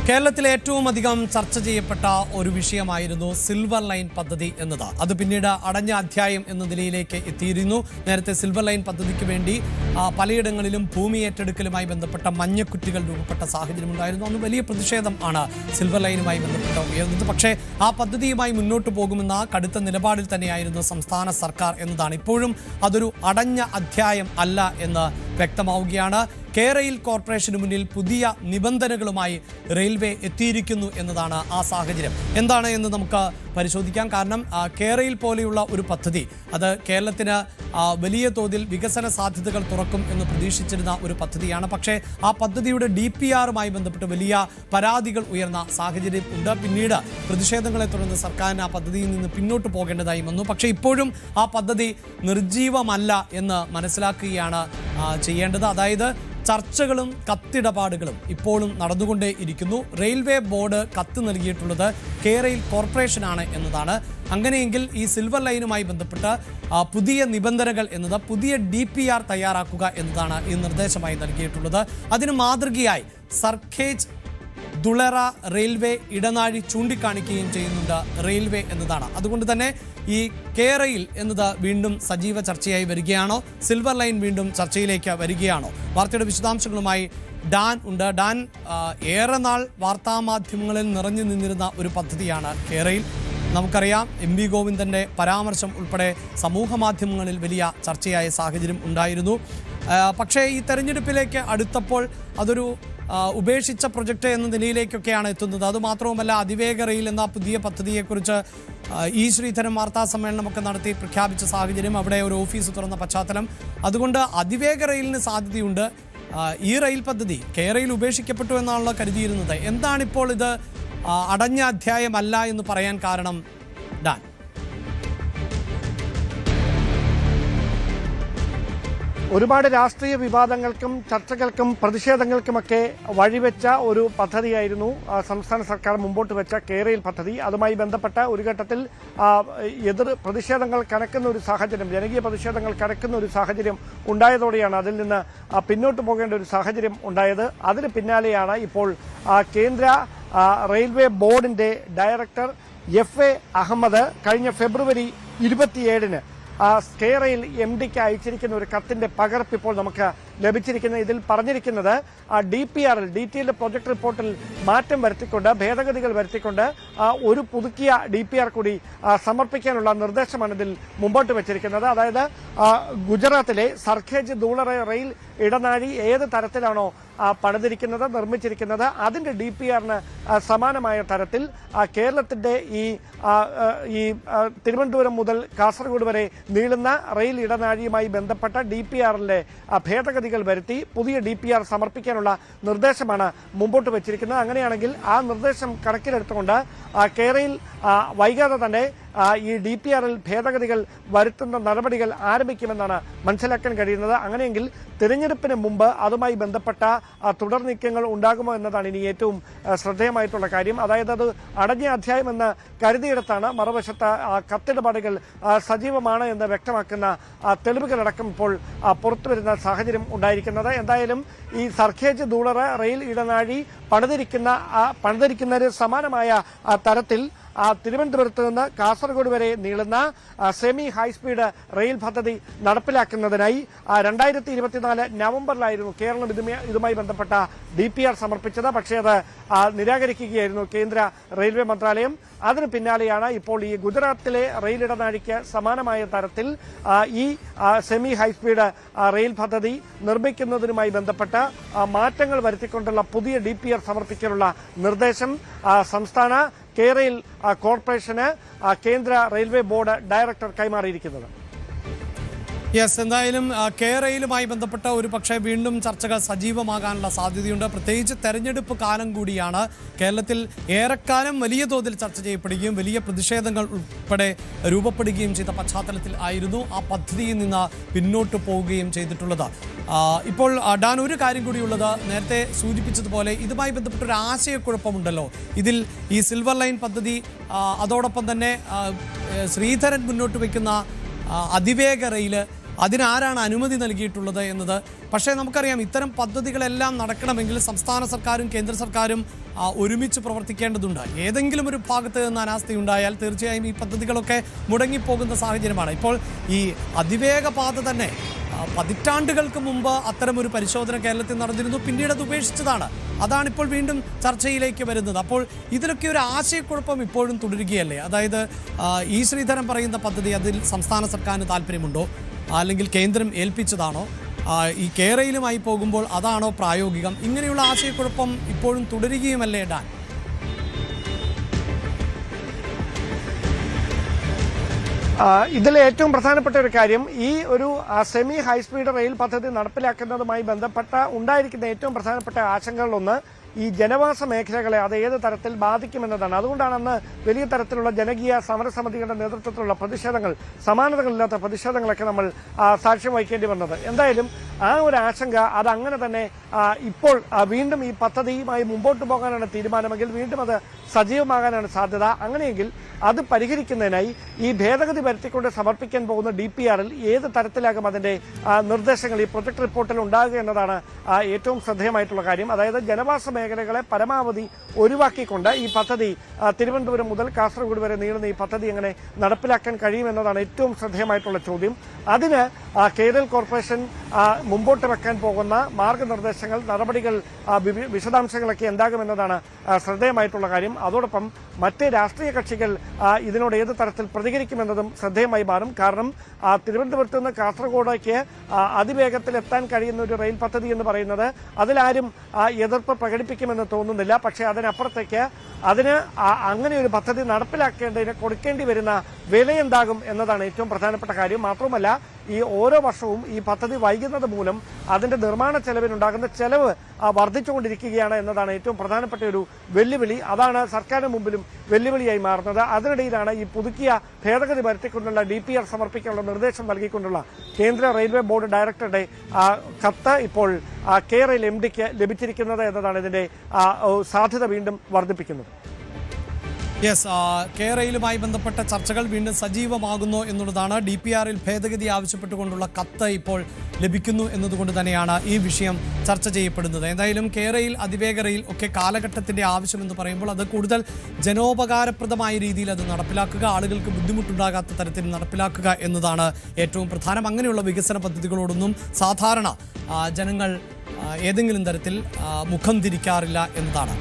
കേരളത്തിലെ ഏറ്റവും അധികം ചർച്ച ചെയ്യപ്പെട്ട ഒരു വിഷയമായിരുന്നു സിൽവർ ലൈൻ പദ്ധതി എന്നത്. അത് പിന്നീട് അടഞ്ഞ അധ്യായം എന്ന നിലയിലേക്ക് എത്തിയിരുന്നു. നേരത്തെ സിൽവർ ലൈൻ പദ്ധതിക്ക് വേണ്ടി പലയിടങ്ങളിലും ഭൂമി ഏറ്റെടുക്കലുമായി ബന്ധപ്പെട്ട മഞ്ഞക്കുറ്റികൾ രൂപപ്പെട്ട സാഹചര്യമുണ്ടായിരുന്നു. അന്ന് വലിയ പ്രതിഷേധം ആണ് സിൽവർ ലൈനുമായി ബന്ധപ്പെട്ട് ഉയർന്നത്. പക്ഷേ ആ പദ്ധതിയുമായി മുന്നോട്ട് പോകുമെന്ന കടുത്ത നിലപാടിൽ തന്നെയായിരുന്നു സംസ്ഥാന സർക്കാർ എന്നതാണ്. ഇപ്പോഴും അതൊരു അടഞ്ഞ അധ്യായം അല്ല എന്ന് വ്യക്തമാവുകയാണ്. കേരയിൽ കോർപ്പറേഷന് മുന്നിൽ പുതിയ നിബന്ധനകളുമായി റെയിൽവേ എത്തിയിരിക്കുന്നു എന്നതാണ് ആ സാഹചര്യം. എന്താണ് എന്ന് നമുക്ക് പരിശോധിക്കാം. കാരണം കേരയിൽ പോലെയുള്ള ഒരു പദ്ധതി അത് കേരളത്തിന് വലിയ തോതിൽ വികസന സാധ്യതകൾ തുറക്കും എന്ന് പ്രതീക്ഷിച്ചിരുന്ന ഒരു പദ്ധതിയാണ്. പക്ഷേ ആ പദ്ധതിയുടെ DPRമായി ബന്ധപ്പെട്ട് വലിയ പരാതികൾ ഉയർന്ന സാഹചര്യം ഉണ്ട്. പിന്നീട് പ്രതിഷേധങ്ങളെ തുടർന്ന് സർക്കാരിന് ആ പദ്ധതിയിൽ നിന്ന് പിന്നോട്ട് പോകേണ്ടതായി വന്നു. പക്ഷേ ഇപ്പോഴും ആ പദ്ധതി നിർജീവമല്ല എന്ന് മനസ്സിലാക്കുകയാണ് ചെയ്യേണ്ടത്. അതായത് ചർച്ചകളും കത്തിടപാടുകളും ഇപ്പോഴും നടന്നുകൊണ്ടേ ഇരിക്കുന്നു. റെയിൽവേ ബോർഡ് കത്ത് നൽകിയിട്ടുള്ളത് കേരയിൽ കോർപ്പറേഷനാണ് എന്നതാണ്. അങ്ങനെയെങ്കിൽ ഈ സിൽവർ ലൈനുമായി ബന്ധപ്പെട്ട് പുതിയ നിബന്ധനകൾ എന്നത് പുതിയ DPR തയ്യാറാക്കുക എന്നതാണ് ഈ നിർദ്ദേശമായി നൽകിയിട്ടുള്ളത്. അതിന് മാതൃകയായി സർഖേജ് ദുളറ റെയിൽവേ ഇടനാഴി ചൂണ്ടിക്കാണിക്കുകയും ചെയ്യുന്നുണ്ട് റെയിൽവേ എന്നതാണ്. അതുകൊണ്ട് തന്നെ ഈ കേരയിൽ എന്നത് വീണ്ടും സജീവ ചർച്ചയായി വരികയാണോ? സിൽവർ ലൈൻ വീണ്ടും ചർച്ചയിലേക്ക് വരികയാണോ? വാർത്തയുടെ വിശദാംശങ്ങളുമായി ഡാൻ ഉണ്ട്. ഡാൻ, ഏറെ നാൾ വാർത്താമാധ്യമങ്ങളിൽ നിറഞ്ഞു നിന്നിരുന്ന ഒരു പദ്ധതിയാണ് കേരയിൽ. നമുക്കറിയാം MP ഗോവിന്ദൻ്റെ പരാമർശം ഉൾപ്പെടെ സമൂഹ മാധ്യമങ്ങളിൽ വലിയ ചർച്ചയായ സാഹചര്യം ഉണ്ടായിരുന്നു. പക്ഷേ ഈ തെരഞ്ഞെടുപ്പിലേക്ക് അടുത്തപ്പോൾ അതൊരു ഉപേക്ഷിച്ച പ്രൊജക്റ്റ് എന്ന നിലയിലേക്കൊക്കെയാണ് എത്തുന്നത്. അതുമാത്രവുമല്ല, അതിവേഗ റെയിൽ എന്ന പുതിയ പദ്ധതിയെക്കുറിച്ച് ശ്രീധരൻ വാർത്താ സമ്മേളനമൊക്കെ നടത്തി പ്രഖ്യാപിച്ച സാഹചര്യം, അവിടെ ഒരു ഓഫീസ് തുറന്ന പശ്ചാത്തലം. അതുകൊണ്ട് അതിവേഗ റെയിലിന് സാധ്യതയുണ്ട്. ഈ റെയിൽ പദ്ധതി കേരയിൽ ഉപേക്ഷിക്കപ്പെട്ടു എന്നാണല്ലോ കരുതിയിരുന്നത്. എന്താണിപ്പോൾ ഇത് അടഞ്ഞ അധ്യായമല്ല എന്ന് പറയാൻ കാരണം? ഡാൻ, ഒരുപാട് രാഷ്ട്രീയ വിവാദങ്ങൾക്കും ചർച്ചകൾക്കും പ്രതിഷേധങ്ങൾക്കുമൊക്കെ വഴിവെച്ച ഒരു പദ്ധതിയായിരുന്നു സംസ്ഥാന സർക്കാർ മുമ്പോട്ട് വെച്ച കേരയിൽ പദ്ധതി. അതുമായി ബന്ധപ്പെട്ട ഒരു ഘട്ടത്തിൽ പ്രതിഷേധങ്ങൾ കനക്കുന്ന ഒരു സാഹചര്യം, ജനകീയ പ്രതിഷേധങ്ങൾ കനക്കുന്ന ഒരു സാഹചര്യം ഉണ്ടായതോടെയാണ് അതിൽ നിന്ന് പിന്നോട്ട് പോകേണ്ട ഒരു സാഹചര്യം ഉണ്ടായത്. അതിന് പിന്നാലെയാണ് ഇപ്പോൾ കേന്ദ്ര റെയിൽവേ ബോർഡിന്റെ ഡയറക്ടർ FA അഹമ്മദ് കഴിഞ്ഞ ഫെബ്രുവരി 27-ന് കേരയിൽ MDക്ക് അയച്ചിരിക്കുന്ന ഒരു കത്തിന്റെ പകർപ്പ് ഇപ്പോൾ നമുക്ക് ലഭിച്ചിരിക്കുന്നത്. ഇതിൽ പറഞ്ഞിരിക്കുന്നത് DPRൽ ഡീറ്റെയിൽഡ് പ്രൊജക്ട് റിപ്പോർട്ടിൽ മാറ്റം വരുത്തിക്കൊണ്ട്, ഭേദഗതികൾ വരുത്തിക്കൊണ്ട് ഒരു പുതുക്കിയ DPR കൂടി സമർപ്പിക്കാനുള്ള നിർദ്ദേശമാണ് ഇതിൽ മുമ്പോട്ട് വെച്ചിരിക്കുന്നത്. അതായത് ഗുജറാത്തിലെ സർഖേജ് ദൂളറ റെയിൽ ഇടനാഴി ഏത് തരത്തിലാണോ പണിതിരിക്കുന്നത്, നിർമ്മിച്ചിരിക്കുന്നത്, അതിന്റെ DPRന് സമാനമായ തരത്തിൽ കേരളത്തിന്റെ ഈ തിരുവനന്തപുരം മുതൽ കാസർഗോഡ് വരെ നീളുന്ന റെയിൽ ഇടനാഴിയുമായി ബന്ധപ്പെട്ട DPRലെ ഭേദഗതികൾ വരുത്തി പുതിയ DPR സമർപ്പിക്കാനുള്ള നിർദ്ദേശമാണ് മുമ്പോട്ട് വെച്ചിരിക്കുന്നത്. അങ്ങനെയാണെങ്കിൽ ആ നിർദ്ദേശം കണക്കിലെടുത്തുകൊണ്ട് കേരയിൽ വൈകാതെ തന്നെ ഈ DPRൽ ഭേദഗതികൾ വരുത്തുന്ന നടപടികൾ ആരംഭിക്കുമെന്നാണ് മനസ്സിലാക്കാൻ കഴിയുന്നത്. അങ്ങനെയെങ്കിൽ തിരഞ്ഞെടുപ്പിന് മുമ്പ് അതുമായി ബന്ധപ്പെട്ട തുടർ നീക്കങ്ങൾ ഉണ്ടാകുമോ എന്നതാണ് ഇനി ഏറ്റവും ശ്രദ്ധേയമായിട്ടുള്ള കാര്യം. അതായത് അത് അടഞ്ഞ അധ്യായം എന്ന് കരുതിയിടത്താണ് മറുവശത്ത് കത്തിടപാടുകൾ സജീവമാണ് എന്ന് വ്യക്തമാക്കുന്ന തെളിവുകളടക്കം ഇപ്പോൾ പുറത്തുവരുന്ന സാഹചര്യം ഉണ്ടായിരിക്കുന്നത്. എന്തായാലും ഈ സർഖേജ് ദൂളറ റെയിൽ ഇടനാഴി പണിതിരിക്കുന്നതിന് സമാനമായ തരത്തിൽ തിരുവനന്തപുരത്ത് നിന്ന് കാസർഗോഡ് വരെ നീളുന്ന സെമി ഹൈസ്പീഡ് റെയിൽ പദ്ധതി നടപ്പിലാക്കുന്നതിനായി 2024 നവംബറിലായിരുന്നു കേരളം ഇതുമായി ബന്ധപ്പെട്ട DPR സമർപ്പിച്ചത്. പക്ഷേ അത് നിരാകരിക്കുകയായിരുന്നു കേന്ദ്ര റെയിൽവേ മന്ത്രാലയം. അതിന് പിന്നാലെയാണ് ഇപ്പോൾ ഈ ഗുജറാത്തിലെ റെയിൽ ഇടനാഴിക്ക് സമാനമായ തരത്തിൽ ഈ സെമി ഹൈസ്പീഡ് റെയിൽ പദ്ധതി നിർമ്മിക്കുന്നതിനുമായി ബന്ധപ്പെട്ട മാറ്റങ്ങൾ വരുത്തിക്കൊണ്ടുള്ള പുതിയ DPR സമർപ്പിക്കാനുള്ള നിർദ്ദേശം സംസ്ഥാന കേരയിൽ കോർപ്പറേഷന് കേന്ദ്ര റെയിൽവേ ബോർഡ് ഡയറക്ടർ കൈമാറിയിരിക്കുന്നത്. എന്തായാലും കേരയിലുമായി ബന്ധപ്പെട്ട ഒരു പക്ഷേ വീണ്ടും ചർച്ചകൾ സജീവമാകാനുള്ള സാധ്യതയുണ്ട്. പ്രത്യേകിച്ച് തെരഞ്ഞെടുപ്പ് കാലം കൂടിയാണ്. കേരളത്തിൽ ഏറെക്കാലം വലിയ തോതിൽ ചർച്ച ചെയ്യപ്പെടുകയും വലിയ പ്രതിഷേധങ്ങൾ ഉൾപ്പെടെ രൂപപ്പെടുകയും ചെയ്ത പശ്ചാത്തലത്തിൽ ആയിരുന്നു ആ പദ്ധതിയിൽ നിന്ന് പിന്നോട്ട് പോവുകയും ചെയ്തിട്ടുള്ളത്. ഇപ്പോൾ ഡാൻ, ഒരു കാര്യം കൂടിയുള്ളത്, നേരത്തെ സൂചിപ്പിച്ചതുപോലെ ഇതുമായി ബന്ധപ്പെട്ടൊരു ആശയക്കുഴപ്പമുണ്ടല്ലോ. ഇതിൽ ഈ സിൽവർ ലൈൻ പദ്ധതി, അതോടൊപ്പം തന്നെ ശ്രീധരൻ മുന്നോട്ട് വയ്ക്കുന്ന അതിവേഗ റെയിൽ അതിനാരാണ് അനുമതി നൽകിയിട്ടുള്ളത് എന്നത്. പക്ഷേ നമുക്കറിയാം ഇത്തരം പദ്ധതികളെല്ലാം നടക്കണമെങ്കിൽ സംസ്ഥാന സർക്കാരും കേന്ദ്ര സർക്കാരും ഒരുമിച്ച് പ്രവർത്തിക്കേണ്ടതുണ്ട്. ഏതെങ്കിലും ഒരു ഭാഗത്ത് നിന്ന് അനാസ്ഥയുണ്ടായാൽ തീർച്ചയായും ഈ പദ്ധതികളൊക്കെ മുടങ്ങിപ്പോകുന്ന സാഹചര്യമാണ്. ഇപ്പോൾ ഈ അതിവേഗ പാത തന്നെ പതിറ്റാണ്ടുകൾക്ക് മുമ്പ് അത്തരമൊരു പരിശോധന കേരളത്തിൽ നടന്നിരുന്നു, പിന്നീട് അത് ഉപേക്ഷിച്ചതാണ്. അതാണിപ്പോൾ വീണ്ടും ചർച്ചയിലേക്ക് വരുന്നത്. അപ്പോൾ ഇതിലൊക്കെ ഒരു ആശയക്കുഴപ്പം ഇപ്പോഴും തുടരുകയല്ലേ? അതായത് ഈ ശ്രീധരൻ പറയുന്ന പദ്ധതി അതിൽ സംസ്ഥാന സർക്കാരിന് താല്പര്യമുണ്ടോ, അല്ലെങ്കിൽ കേന്ദ്രം ഏൽപ്പിച്ചതാണോ, ഈ കേരളയിലുമായി പോകുമ്പോൾ അതാണോ പ്രായോഗികം? ഇങ്ങനെയുള്ള ആശയക്കുഴപ്പം ഇപ്പോഴും തുടരുകയുമല്ലേ ഡാൻ? ഇതിലെ ഏറ്റവും പ്രധാനപ്പെട്ട ഒരു കാര്യം, ഈ ഒരു സെമി ഹൈസ്പീഡ് റെയിൽ പദ്ധതി നടപ്പിലാക്കുന്നതുമായി ബന്ധപ്പെട്ട ഉണ്ടായിരിക്കുന്ന ഏറ്റവും പ്രധാനപ്പെട്ട ആശങ്കകളിലൊന്ന് ഈ ജനവാസ മേഖലകളെ അത് ഏത് തരത്തിൽ ബാധിക്കുമെന്നതാണ്. അതുകൊണ്ടാണ് അന്ന് വലിയ തരത്തിലുള്ള ജനകീയ സമരസമിതികളുടെ നേതൃത്വത്തിലുള്ള പ്രതിഷേധങ്ങൾ, സമാനതകളില്ലാത്ത പ്രതിഷേധങ്ങളൊക്കെ നമ്മൾ സാക്ഷ്യം വഹിക്കേണ്ടി വന്നത്. എന്തായാലും ആ ഒരു ആശങ്ക അത് അങ്ങനെ തന്നെ ഇപ്പോൾ വീണ്ടും ഈ പദ്ധതിയുമായി മുമ്പോട്ട് പോകാനാണ് തീരുമാനമെങ്കിൽ വീണ്ടും അത് സജീവമാകാനാണ് സാധ്യത. അങ്ങനെയെങ്കിൽ അത് പരിഹരിക്കുന്നതിനായി ഈ ഭേദഗതി വരുത്തിക്കൊണ്ട് സമർപ്പിക്കാൻ പോകുന്ന DPRൽ ഏത് തരത്തിലാകും അതിന്റെ നിർദ്ദേശങ്ങൾ ഈ പ്രൊജക്ട് റിപ്പോർട്ടിൽ ഉണ്ടാകുക എന്നതാണ് ഏറ്റവും ശ്രദ്ധേയമായിട്ടുള്ള കാര്യം. അതായത് ജനവാസ മേഖലകളെ പരമാവധി ഒഴിവാക്കിക്കൊണ്ട് ഈ പദ്ധതി തിരുവനന്തപുരം മുതൽ കാസർഗോഡ് വരെ നീളുന്ന ഈ പദ്ധതി എങ്ങനെ നടപ്പിലാക്കാൻ കഴിയുമെന്നതാണ് ഏറ്റവും ശ്രദ്ധേയമായിട്ടുള്ള ചോദ്യം. അതിന് കേരള കോർപ്പറേഷൻ മുമ്പോട്ട് വെക്കാൻ പോകുന്ന മാർഗനിർദ്ദേശങ്ങൾ, നടപടികൾ, വിശദാംശങ്ങളൊക്കെ എന്താകുമെന്നതാണ് ശ്രദ്ധേയമായിട്ടുള്ള കാര്യം. അതോടൊപ്പം മറ്റ് രാഷ്ട്രീയ കക്ഷികൾ ഇതിനോട് ഏത് തരത്തിൽ പ്രതികരിക്കുമെന്നതും ശ്രദ്ധേയമായി മാറും. കാരണം തിരുവനന്തപുരത്ത് നിന്ന് കാസർഗോഡേക്ക് അതിവേഗത്തിൽ എത്താൻ കഴിയുന്ന ഒരു റെയിൽ പദ്ധതി എന്ന് പറയുന്നത് അതിലാരും എതിർപ്പ് പ്രകടിപ്പിക്കുമെന്ന് തോന്നുന്നില്ല. പക്ഷേ അതിനപ്പുറത്തേക്ക് അതിന് അങ്ങനെ ഒരു പദ്ധതി നടപ്പിലാക്കേണ്ടതിന് കൊടുക്കേണ്ടി വരുന്ന വിലയെന്താകും എന്നതാണ് ഏറ്റവും പ്രധാനപ്പെട്ട കാര്യം. മാത്രമല്ല ഈ ഓരോ വർഷവും ഈ പദ്ധതി വൈകുന്നത് മൂലം അതിന്റെ നിർമ്മാണ ചെലവിനുണ്ടാകുന്ന ചെലവ് വർദ്ധിച്ചുകൊണ്ടിരിക്കുകയാണ് എന്നതാണ് ഏറ്റവും പ്രധാനപ്പെട്ട ഒരു വെല്ലുവിളി. അതാണ് സർക്കാരിന് മുമ്പിലും വെല്ലുവിളിയായി മാറുന്നത്. അതിനിടയിലാണ് ഈ പുതുക്കിയ ഭേദഗതി വരുത്തിക്കൊണ്ടുള്ള DPR സമർപ്പിക്കാനുള്ള നിർദ്ദേശം നൽകിക്കൊണ്ടുള്ള കേന്ദ്ര റെയിൽവേ ബോർഡ് ഡയറക്ടറുടെ കത്ത് ഇപ്പോൾ കേരള MDക്ക് ലഭിച്ചിരിക്കുന്നത് എന്നതാണ് ഇതിന്റെ സാധ്യത വീണ്ടും വർദ്ധിപ്പിക്കുന്നത്. യെസ്, കേരളയിലുമായി ബന്ധപ്പെട്ട ചർച്ചകൾ വീണ്ടും സജീവമാകുന്നു എന്നുള്ളതാണ്. DPRൽ ഭേദഗതി ആവശ്യപ്പെട്ടുകൊണ്ടുള്ള കത്ത് ഇപ്പോൾ ലഭിക്കുന്നു എന്നതുകൊണ്ട് തന്നെയാണ് ഈ വിഷയം ചർച്ച ചെയ്യപ്പെടുന്നത്. എന്തായാലും കേരളയിൽ അതിവേഗ റെയിൽ ഒക്കെ കാലഘട്ടത്തിന്റെ ആവശ്യമെന്ന് പറയുമ്പോൾ അത് കൂടുതൽ ജനോപകാരപ്രദമായ രീതിയിൽ അത് നടപ്പിലാക്കുക, ആളുകൾക്ക് ബുദ്ധിമുട്ടുണ്ടാകാത്ത തരത്തിൽ നടപ്പിലാക്കുക എന്നതാണ് ഏറ്റവും പ്രധാനം. അങ്ങനെയുള്ള വികസന പദ്ധതികളോടൊന്നും സാധാരണ ജനങ്ങൾ ഏതെങ്കിലും തരത്തിൽ മുഖം തിരിക്കാറില്ല എന്നതാണ്.